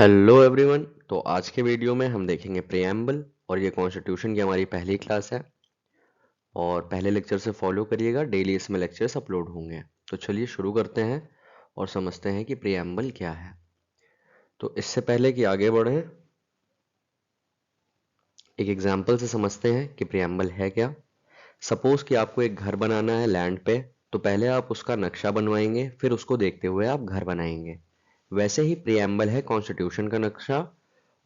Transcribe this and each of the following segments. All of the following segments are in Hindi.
Hello everyone. तो आज के वीडियो में हम देखेंगे प्रीएम्बल और ये कॉन्स्टिट्यूशन की हमारी पहली क्लास है और पहले लेक्चर से फॉलो करिएगा, डेली इसमें लेक्चर्स अपलोड होंगे। तो चलिए शुरू करते हैं और समझते हैं कि प्रीएम्बल क्या है। तो इससे पहले कि आगे बढ़ें, एक एग्जाम्पल से समझते हैं कि प्रीएम्बल है क्या। सपोज कि आपको एक घर बनाना है लैंड पे, तो पहले आप उसका नक्शा बनवाएंगे, फिर उसको देखते हुए आप घर बनाएंगे। वैसे ही प्रीएम्बल है कॉन्स्टिट्यूशन का नक्शा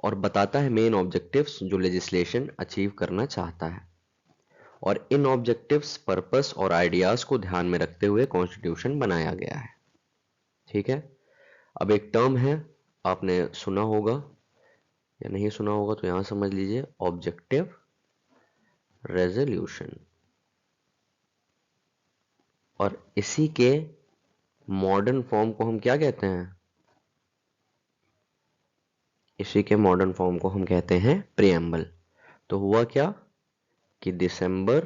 और बताता है मेन ऑब्जेक्टिव्स जो लेजिस्लेशन अचीव करना चाहता है, और इन ऑब्जेक्टिव्स, पर्पस और आइडियाज को ध्यान में रखते हुए कॉन्स्टिट्यूशन बनाया गया है। ठीक है। अब एक टर्म है, आपने सुना होगा या नहीं सुना होगा तो यहां समझ लीजिए, ऑब्जेक्टिव रेजोल्यूशन। और इसी के मॉडर्न फॉर्म को हम क्या कहते हैं? इसी के मॉडर्न फॉर्म को हम कहते हैं प्रीएम्बल। तो हुआ क्या कि दिसंबर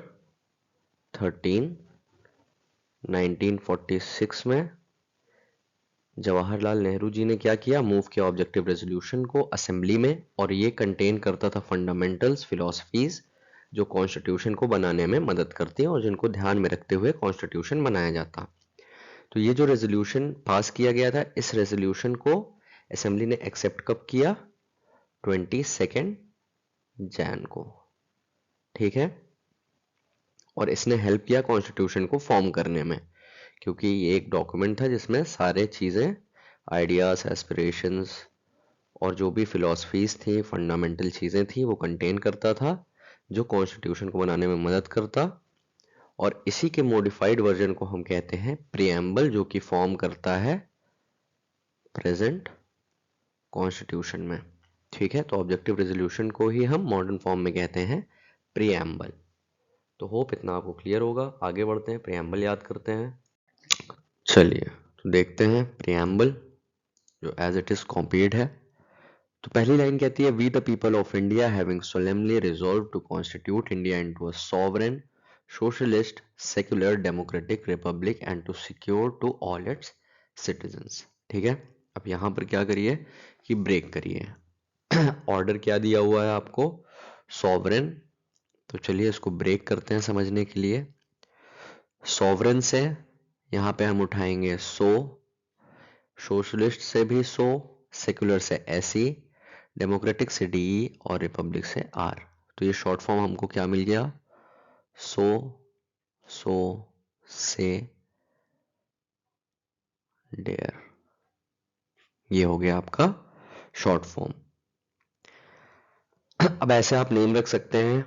13, 1946 में जवाहरलाल नेहरू जी ने क्या किया, मूव किया ऑब्जेक्टिव रेजोल्यूशन को असेंबली में, और ये कंटेन करता था फंडामेंटल्स, फिलॉसफीज जो कॉन्स्टिट्यूशन को बनाने में मदद करती हैं और जिनको ध्यान में रखते हुए कॉन्स्टिट्यूशन बनाया जाता। तो ये जो रेजोल्यूशन पास किया गया था, इस रेजोल्यूशन को असेंबली ने एक्सेप्ट कब किया? 22 जैन को। ठीक है। और इसने हेल्प किया कॉन्स्टिट्यूशन को फॉर्म करने में, क्योंकि ये एक डॉक्यूमेंट था जिसमें सारे चीज़ें, आइडियाज, एस्पिरेशंस और जो भी फिलॉसफीज थी, फंडामेंटल चीज़ें थी, वो कंटेन करता था, जो कॉन्स्टिट्यूशन को बनाने में मदद करता। और इसी के मॉडिफाइड वर्जन को हम कहते हैं प्रीएम्बल, जो कि फॉर्म करता है प्रेजेंट कॉन्स्टिट्यूशन में। ठीक है। तो ऑब्जेक्टिव रेजोल्यूशन को ही हम मॉडर्न फॉर्म में कहते हैं प्रीएम्बल। तो होप इतना आपको क्लियर होगा। आगे बढ़ते हैं, प्रीएम्बल याद करते हैं। चलिए तो देखते हैं प्रीएम्बल जो एज इट इज कॉपीड है। तो पहली लाइन कहती है, we the people of India having solemnly resolve to constitute India into a sovereign socialist secular democratic republic and to secure to all its citizens. ठीक है। अब यहां पर क्या करिए कि ब्रेक करिए। ऑर्डर क्या दिया हुआ है आपको? सॉवरेन। तो चलिए इसको ब्रेक करते हैं समझने के लिए। सॉवरेन से यहाँ पे हम उठाएंगे सो, सोशलिस्ट से भी सो, सेक्युलर से एसई, डेमोक्रेटिक से डी और रिपब्लिक से आर। तो ये शॉर्ट फॉर्म हमको क्या मिल गया? सो, सो से डेयर। ये हो गया आपका शॉर्ट फॉर्म। अब ऐसे आप नेम रख सकते हैं,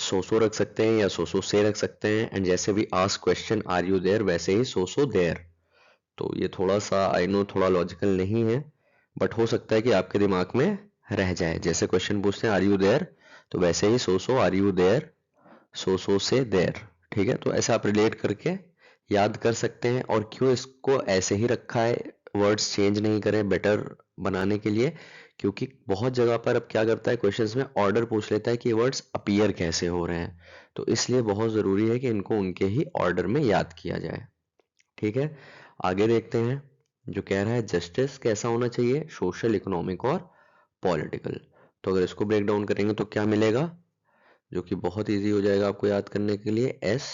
सो रख सकते हैं या सो से रख सकते हैं, एंड जैसे भी ask question are you there, वैसे ही सो देयर। तो ये थोड़ा सा आई नो थोड़ा लॉजिकल नहीं है, बट हो सकता है कि आपके दिमाग में रह जाए। जैसे क्वेश्चन पूछते हैं आर यू देयर, तो वैसे ही सो आर यू देयर, सो से देयर। ठीक है। तो ऐसे आप रिलेट करके याद कर सकते हैं। और क्यों इसको ऐसे ही रखा है, वर्ड्स चेंज नहीं करें बेटर बनाने के लिए, क्योंकि बहुत जगह पर अब क्या करता है, क्वेश्चंस में ऑर्डर पूछ लेता है कि वर्ड्स अपीयर कैसे हो रहे हैं। तो इसलिए बहुत जरूरी है कि इनको उनके ही ऑर्डर में याद किया जाए। ठीक है। आगे देखते हैं, जो कह रहा है जस्टिस कैसा होना चाहिए, सोशल, इकोनॉमिक और पॉलिटिकल। तो अगर इसको ब्रेक डाउन करेंगे तो क्या मिलेगा, जो कि बहुत इजी हो जाएगा आपको याद करने के लिए, S,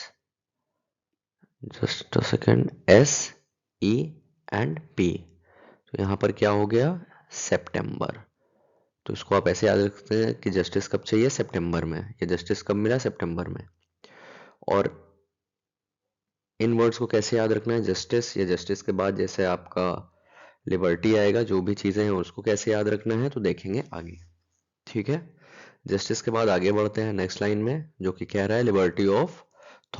just a second, S E and P. तो यहाँ पर क्या हो गया, सितंबर। तो इसको आप ऐसे याद रख सकते हैं कि जस्टिस कब चाहिए, सितंबर में। ये जस्टिस कब मिला, सितंबर में। और इन वर्ड्स को कैसे याद रखना है, जस्टिस या जस्टिस के बाद जैसे आपका लिबर्टी आएगा, जो भी चीजें हैं उसको कैसे याद रखना है तो देखेंगे आगे। ठीक है। जस्टिस के बाद आगे बढ़ते हैं नेक्स्ट लाइन में, जो कि कह रहा है liberty of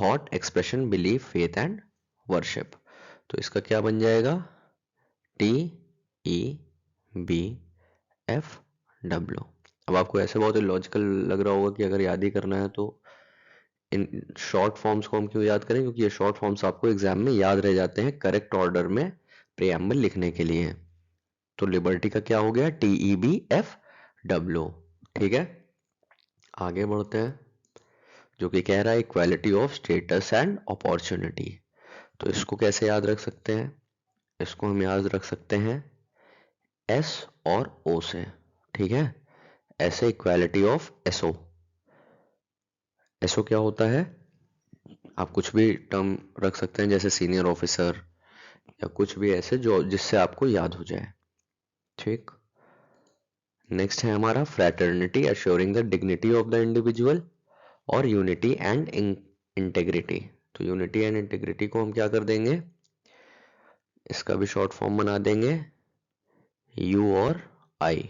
thought, expression, belief, faith and worship. तो इसका क्या बन जाएगा, T E B F W. अब आपको ऐसे बहुत लॉजिकल लग रहा होगा कि अगर याद ही करना है तो इन शॉर्ट फॉर्म्स को हम क्यों याद करें, क्योंकि ये शॉर्ट फॉर्म्स आपको एग्जाम में याद रह जाते हैं करेक्ट ऑर्डर में प्रीएम्बल लिखने के लिए। तो लिबर्टी का क्या हो गया, TEBF W। ठीक है। आगे बढ़ते हैं, जो कि कह रहा है equality of status and opportunity. तो इसको कैसे याद रख सकते हैं, इसको हम याद रख सकते हैं एस और ओ से, ठीक है। ऐसे इक्वालिटी ऑफ एसओ। एसओ क्या होता है, आप कुछ भी टर्म रख सकते हैं जैसे सीनियर ऑफिसर या कुछ भी ऐसे जो जिससे आपको याद हो जाए, ठीक। नेक्स्ट है हमारा fraternity assuring the dignity of the individual और यूनिटी एंड इंटेग्रिटी। तो यूनिटी एंड इंटेग्रिटी को हम क्या कर देंगे, इसका भी शॉर्ट फॉर्म बना देंगे यू और आई,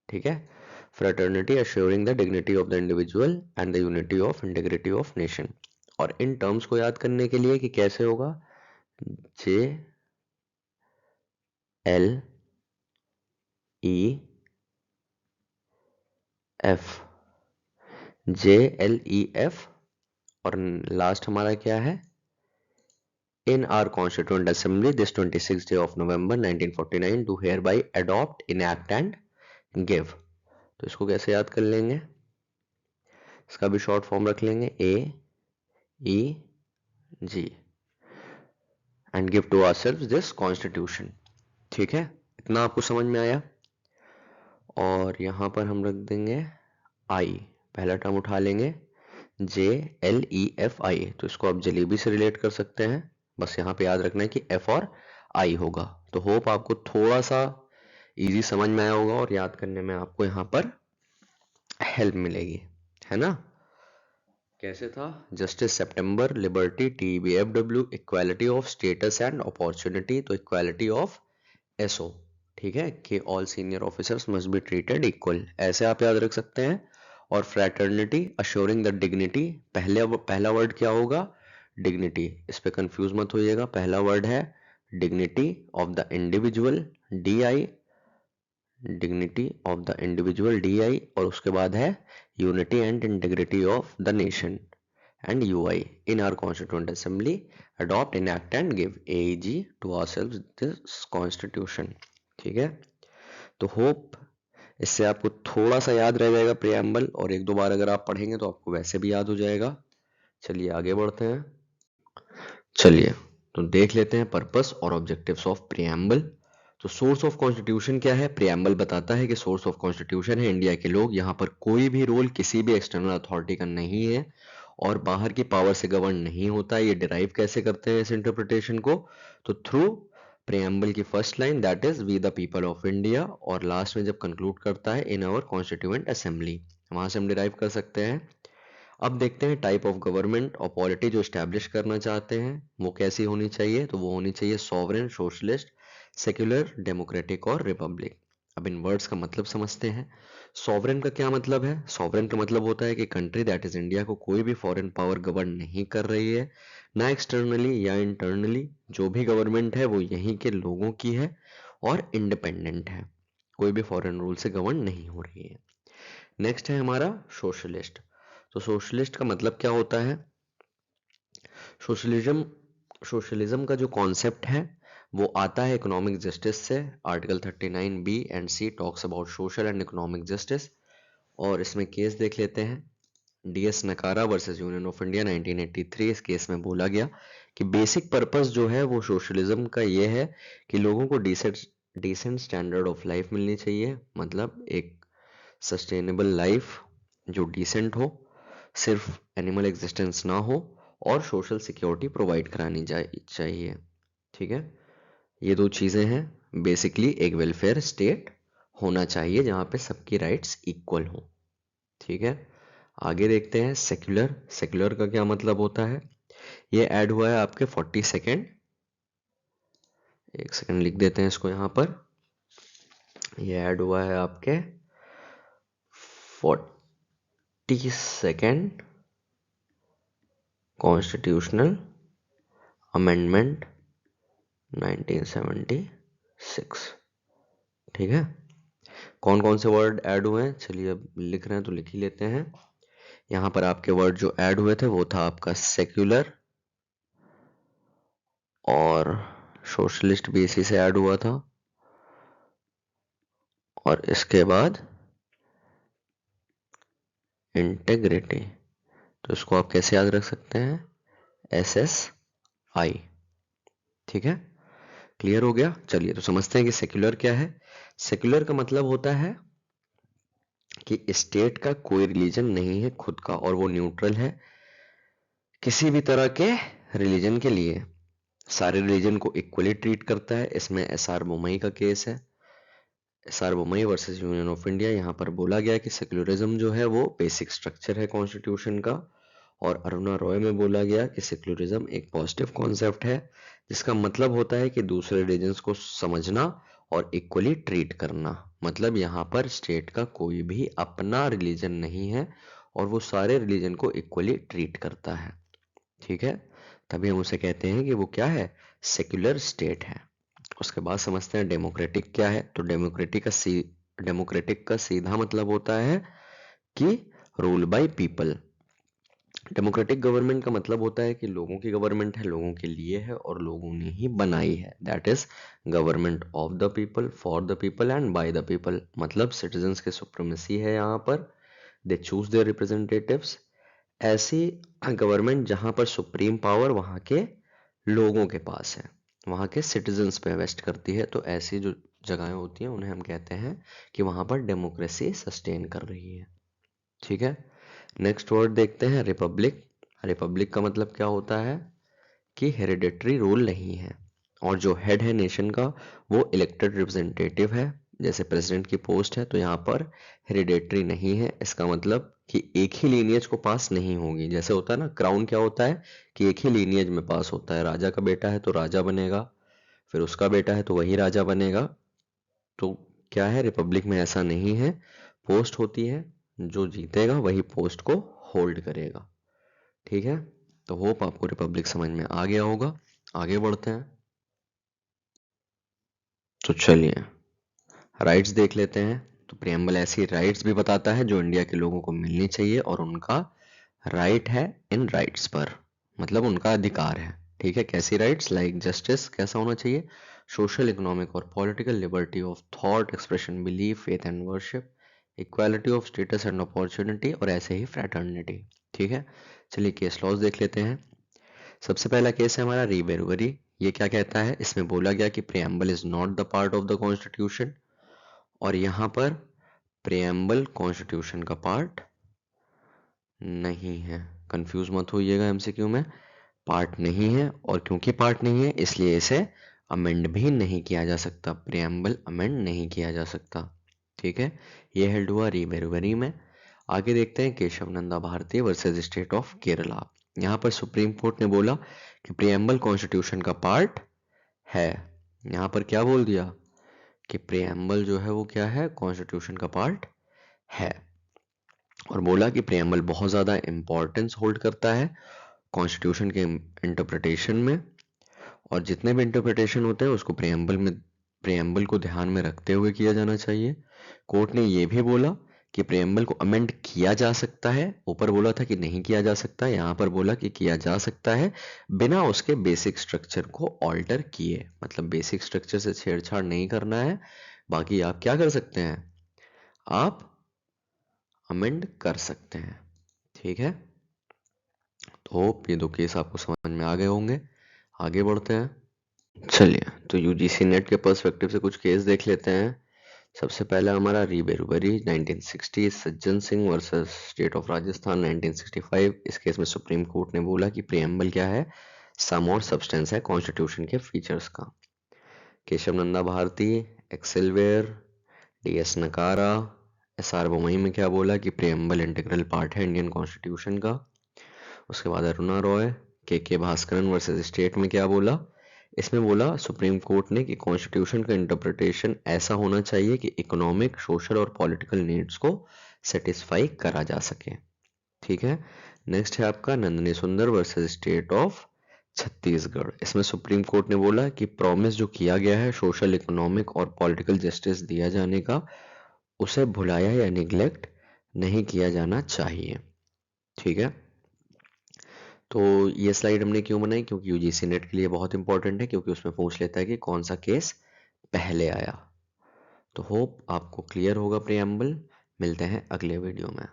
ठीक है। Fraternity assuring the dignity of the individual and the unity of integrity of nation. और इन टर्म्स को याद करने के लिए कि कैसे होगा, J L E F, J L E F, और लास्ट हमारा क्या है, in our constituent assembly this 26th day of November 1949 do hereby adopt enact and give। तो इसको कैसे याद कर लेंगे, इसका भी शॉर्ट फॉर्म रख लेंगे A E G, and give to ourselves this constitution, ठीक है। इतना आपको समझ में आया। और यहां पर हम रख देंगे आई, पहला टर्म उठा लेंगे J L E F I, तो इसको आप जलेबी से रिलेट कर सकते हैं। बस यहाँ पे याद रखना है कि एफ और आई होगा। तो होप आपको थोड़ा सा इजी समझ में आया होगा और याद करने में आपको यहाँ पर हेल्प मिलेगी, है ना। कैसे था, justice September, liberty, TBFW, equality of status and opportunity, तो इक्वालिटी ऑफ एसओ, ठीक है, कि all senior officers must be treated equal, ऐसे आप याद रख सकते हैं। और फ्रैटर्निटी अश्योरिंग द डिग्निटी, पहला वर्ड क्या होगा, डिग्निटी, इस पे कंफ्यूज मत होइएगा, पहला वर्ड है dignity of the individual, DI, dignity of the individual DI, और उसके बाद है unity and integrity of the nation and UI in our constituent assembly adopt enact and give AEG to ourselves this constitution, ठीक है। तो होप इससे आपको थोड़ा सा याद रह जाएगा प्रियम्बल, और एक दो बार अगर आप पढ़ेंगे तो आपको वैसे भी याद हो जाएगा। चलिए आगे बढ़ते हैं। चलिए तो देख लेते हैं पर्पस और ऑब्जेक्टिव्स ऑफ प्रियम्बल। तो सोर्स ऑफ कॉन्स्टिट्यूशन क्या है, प्रियम्बल बताता है कि सोर्स ऑफ कॉन्स्टिट्यूशन है इंडिया के लोग, यहाँ पर कोई भी रोल किसी भी एक्सटर्नल अथॉरिटी का नहीं है और बाहर की पावर से गवर्न नहीं होता। ये डिराइव कैसे करते हैं इस इंटरप्रिटेशन को, तो थ्रू प्रियम्बल की first line that is we the people of India, और लास्ट में जब कंक्लूड करता है इन आवर कॉन्स्टिट्यूएंट असेंबली, वहां से हम डिराइव कर सकते हैं। अब देखते हैं टाइप ऑफ गवर्नमेंट और पॉलिटी जो स्टैब्लिश करना चाहते हैं वो कैसी होनी चाहिए, तो वो होनी चाहिए सॉवरेन, सोशलिस्ट, सेक्युलर, डेमोक्रेटिक और रिपब्लिक। अब इन वर्ड्स का मतलब समझते हैं। सॉवरेन का क्या मतलब है, सॉवरेन का मतलब होता है कि कंट्री दैट इज इंडिया को कोई भी फॉरेन पावर गवर्न नहीं कर रही है, ना एक्सटर्नली या इंटरनली, जो भी गवर्नमेंट है वो यहीं के लोगों की है और इंडिपेंडेंट है, कोई भी फॉरेन रूल से गवर्न नहीं हो रही है। नेक्स्ट है हमारा सोशलिस्ट। तो सोशलिस्ट का मतलब क्या होता है, सोशलिज्म, सोशलिज्म का जो कॉन्सेप्ट है वो आता है इकोनॉमिक जस्टिस से। Article 39B and C talks about social and economic justice, और इसमें केस देख लेते हैं। DS नकारा वर्सेस यूनियन ऑफ इंडिया 1983, इस केस में बोला गया कि बेसिक पर्पस जो है वो सोशलिज्म का ये है कि लोगों को डिसेंट स्टैंडर्ड ऑफ लाइफ मिलनी चाहिए, मतलब एक सस्टेनेबल लाइफ जो डिसेंट हो, सिर्फ एनिमल एग्जिस्टेंस ना हो, और सोशल सिक्योरिटी प्रोवाइड करानी चाहिए, ठीक है। ये दो चीजें हैं, बेसिकली एक वेलफेयर स्टेट होना चाहिए जहां पे सबकी राइट्स इक्वल हो, ठीक है। आगे देखते हैं सेक्युलर। सेक्युलर का क्या मतलब होता है, ये ऐड हुआ है आपके 42nd, एक सेकंड लिख देते हैं इसको यहाँ पर, ये ऐड हुआ है आपके 42nd कॉन्स्टिट्यूशनल अमेंडमेंट 1976, ठीक है। कौन कौन से वर्ड ऐड हुए हैं, चलिए अब लिख रहे हैं तो लिख ही लेते हैं। यहाँ पर आपके वर्ड जो ऐड हुए थे वो था आपका सेक्युलर, और सोशलिस्ट भी इसी से ऐड हुआ था, और इसके बाद इंटेग्रिटी, तो इसको आप कैसे याद रख सकते हैं, SSI, ठीक है। क्लियर हो गया? चलिए तो समझते हैं कि सेक्युलर क्या है। सेक्युलर का मतलब होता है कि स्टेट का कोई रिलीजन नहीं है खुद का, और वो न्यूट्रल है किसी भी तरह के रिलीजन के लिए, सारे रिलीजन को इक्वली ट्रीट करता है। इसमें एसआर बोमई का केस है, SR Bommai versus union of India. यहाँ पर बोला गया कि सेक्युलरिज्म जो है वो बेसिक स्ट्रक्चर है कॉन्स्टिट्यूशन का, और अरुणा रॉय में बोला गया कि सेक्युलरिज्म एक पॉजिटिव कॉन्सेप्ट है जिसका मतलब होता है कि दूसरे रिलीजन्स को समझना और इक्वली ट्रीट करना। मतलब यहाँ पर स्टेट का कोई भी अपना रिलीजन नहीं है और वो सारे रिलीजन को इक्वली ट्रीट करता है, ठीक है? तभी हम उसे कहते हैं कि वो क्या है, सेक्युलर स्टेट है। उसके बाद समझते हैं डेमोक्रेटिक क्या है। तो डेमोक्रेटिक का सीधा मतलब होता है कि rule by people. Democratic government का मतलब होता है कि लोगों की गवर्नमेंट है, लोगों के लिए है और लोगों ने ही बनाई है। That is government of the people, for the people and by the people. मतलब सिटीजन्स की सुप्रीमेसी है यहाँ पर, दे चूज देयर रिप्रेजेंटेटिव्स। ऐसी गवर्नमेंट जहां पर सुप्रीम पावर वहां के लोगों के पास है, वहां के सिटीजन्स पे वेस्ट करती है। तो ऐसी जो जगहें होती हैं उन्हें हम कहते हैं कि वहां पर डेमोक्रेसी सस्टेन कर रही है, ठीक है? नेक्स्ट वर्ड देखते हैं, रिपब्लिक। रिपब्लिक का मतलब क्या होता है कि हेरिडेटरी रूल नहीं है, और जो हेड है नेशन का वो इलेक्टेड रिप्रेजेंटेटिव है। जैसे प्रेसिडेंट की पोस्ट है तो यहाँ पर हेरिडेटरी नहीं है, इसका मतलब कि एक ही लीनियज को पास नहीं होगी। जैसे होता है ना, क्राउन क्या होता है कि एक ही लीनियज में पास होता है, राजा का बेटा है तो राजा बनेगा, फिर उसका बेटा है तो वही राजा बनेगा। तो क्या है, रिपब्लिक में ऐसा नहीं है, पोस्ट होती है, जो जीतेगा वही पोस्ट को होल्ड करेगा, ठीक है? तो होप आपको रिपब्लिक समझ में आ गया होगा। आगे बढ़ते हैं। तो चलिए राइट्स देख लेते हैं। तो प्रियम्बल ऐसी राइट्स भी बताता है जो इंडिया के लोगों को मिलनी चाहिए, और उनका राइट है इन राइट्स पर, मतलब उनका अधिकार है, ठीक है? कैसी राइट्स? लाइक जस्टिस कैसा होना चाहिए, सोशल, इकोनॉमिक और political liberty of thought, expression, belief, faith and worship, equality of status and opportunity, और ऐसे ही फ्रेटर्निटी, ठीक है? चलिए केस लॉज देख लेते हैं। सबसे पहला केस है हमारा रीबेरुगरी। ये क्या कहता है, इसमें बोला गया कि preamble is not the part of the constitution, और यहाँ पर प्रियम्बल कॉन्स्टिट्यूशन का पार्ट नहीं है। कंफ्यूज मत होइएगा एमसीक्यू में, पार्ट नहीं है, और क्योंकि पार्ट नहीं है इसलिए इसे अमेंड भी नहीं किया जा सकता, प्रियम्बल अमेंड नहीं किया जा सकता, ठीक है? ये हेल्ड हुआ रीबेरुगरी में। आगे देखते हैं Kesavananda Bharati versus state of Kerala. यहाँ पर सुप्रीम कोर्ट ने बोला कि प्रियम्बल कॉन्स्टिट्यूशन का पार्ट है। यहाँ पर क्या बोल दिया कि प्रियम्बल जो है वो क्या है, कॉन्स्टिट्यूशन का पार्ट है, और बोला कि प्रियम्बल बहुत ज़्यादा इम्पोर्टेंस होल्ड करता है कॉन्स्टिट्यूशन के इंटरप्रिटेशन में, और जितने भी इंटरप्रिटेशन होते हैं उसको प्रियम्बल को ध्यान में रखते हुए किया जाना चाहिए। कोर्ट ने ये भी बोला कि प्रियम्बल को अमेंड किया जा सकता है, ऊपर बोला था कि नहीं किया जा सकता, यहाँ पर बोला कि किया जा सकता है बिना उसके बेसिक स्ट्रक्चर को ऑल्टर किए। मतलब बेसिक स्ट्रक्चर से छेड़छाड़ नहीं करना है, बाकी आप क्या कर सकते हैं, आप अमेंड कर सकते हैं, ठीक है? तो होप ये दो केस आपको समझ में आ गए होंगे। आगे बढ़ते हैं। चलिए तो यूजीसी नेट के पर्सपेक्टिव से कुछ केस देख लेते हैं। सबसे पहला हमारा रीबेरुगरी 1960, Sajjan Singh versus state of Rajasthan 1965। इस केस में सुप्रीम कोर्ट ने बोला कि प्रियम्बल क्या है, सम और सब्सटेंस है कॉन्स्टिट्यूशन के फीचर्स का। केशव नंदा भारती, एक्सेलवेयर, डीएस नकारा, एसआर बोमई में क्या बोला कि प्रियम्बल इंटीग्रल पार्ट है इंडियन कॉन्स्टिट्यूशन का। उसके बाद अरुणा रॉय, के भास्करन वर्सेस स्टेट में क्या बोला, इसमें बोला सुप्रीम कोर्ट ने कि कॉन्स्टिट्यूशन का इंटरप्रिटेशन ऐसा होना चाहिए कि इकोनॉमिक, सोशल और पॉलिटिकल नीड्स को सेटिस्फाई करा जा सके, ठीक है? नेक्स्ट है आपका नंदिनी सुंदर वर्सेस स्टेट ऑफ छत्तीसगढ़। इसमें सुप्रीम कोर्ट ने बोला कि प्रॉमिस जो किया गया है सोशल, इकोनॉमिक और पॉलिटिकल जस्टिस दिया जाने का, उसे भुलाया या निग्लेक्ट नहीं किया जाना चाहिए, ठीक है? तो ये स्लाइड हमने क्यों बनाई, क्योंकि यूजीसी नेट के लिए बहुत इंपॉर्टेंट है, क्योंकि उसमें पूछ लेता है कि कौन सा केस पहले आया। तो होप आपको क्लियर होगा प्रियम्बल। मिलते हैं अगले वीडियो में।